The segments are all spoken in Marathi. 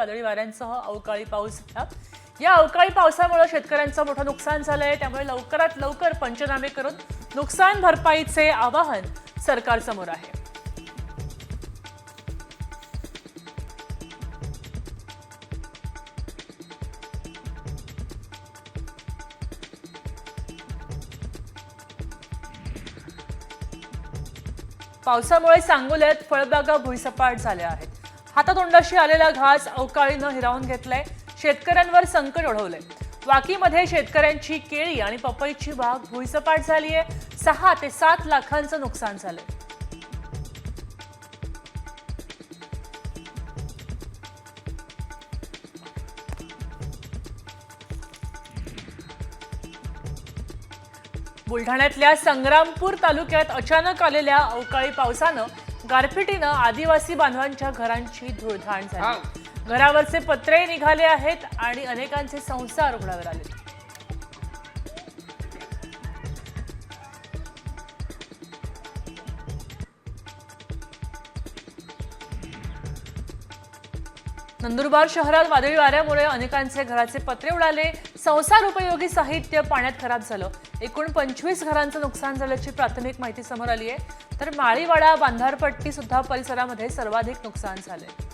वादळी वाऱ्यांसह अवकाळी पाऊस झाला। या अवकाळी पावसामुळे शेतकऱ्यांचं मोठं नुकसान झालंय। त्यामुळे लवकरात लवकर पंचनामे करून नुकसान भरपाईचे आवाहन सरकारसमोर आहे। पावसामुळे सांगोल्यात फळबागा भुईसपाट झाल्या आहेत। हातातोंडाशी आलेला घास अवकाळीनं हिरावून घेतलाय। शेतकऱ्यांवर संकट ओढवलंय। वाकीमध्ये शेतकऱ्यांची केळी आणि पपईची बाग भुईसपाट झाली आहे। 6 ते 7 लाखांचं नुकसान झालंय। बुलढाण्यातल्या संग्रामपूर तालुक्यात अचानक आलेल्या अवकाळी पावसानं गारपिटीनं आदिवासी बांधवांच्या घरांची धूळधाण झाली। घरावरचे पत्रे निघाले आहेत आणि अनेकांचे संसार उघड्यावर आले। नंदुरबार शहरात वादळी वाऱ्यामुळे अनेकांचे घराचे पत्रे उडाले। संसार उपयोगी साहित्य पाण्यात खराब झालं। एकूण 25 घरांचं नुकसान झाल्याची प्राथमिक माहिती समोर आली आहे। तर माळीवाडा बांधारपट्टी सुद्धा परिसरामध्ये सर्वाधिक नुकसान झाले।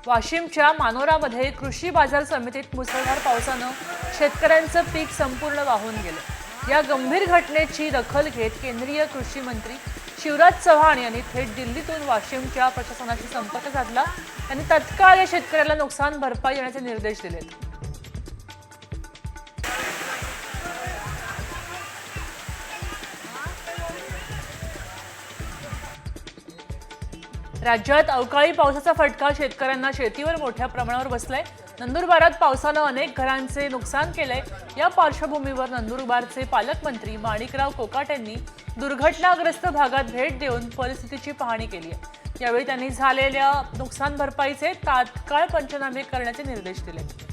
वाशिमच्या मानोरामध्ये कृषी बाजार समितीत मुसळधार पावसानं शेतकऱ्यांचं पीक संपूर्ण वाहून गेलं। या गंभीर घटनेची दखल घेत केंद्रीय कृषी मंत्री शिवराज चव्हाण यांनी थेट दिल्लीतून वाशिमच्या प्रशासनाशी संपर्क साधला। त्यांनी तत्काळ या शेतकऱ्याला नुकसान भरपाई देण्याचे निर्देश दिलेत। राज्यात अवकाळी पावसाचा फटका शेतकऱ्यांना शेतीवर मोठ्या प्रमाणावर बसलाय। नंदुरबारात पावसानं अनेक घरांचे नुकसान केलंय। या पार्श्वभूमीवर नंदुरबारचे पालकमंत्री माणिकराव कोकाटे यांनी दुर्घटनाग्रस्त भागात भेट देऊन परिस्थितीची पाहणी केली आहे। यावेळी त्यांनी झालेल्या नुकसान भरपाईचे तात्काळ पंचनामे करण्याचे निर्देश दिले।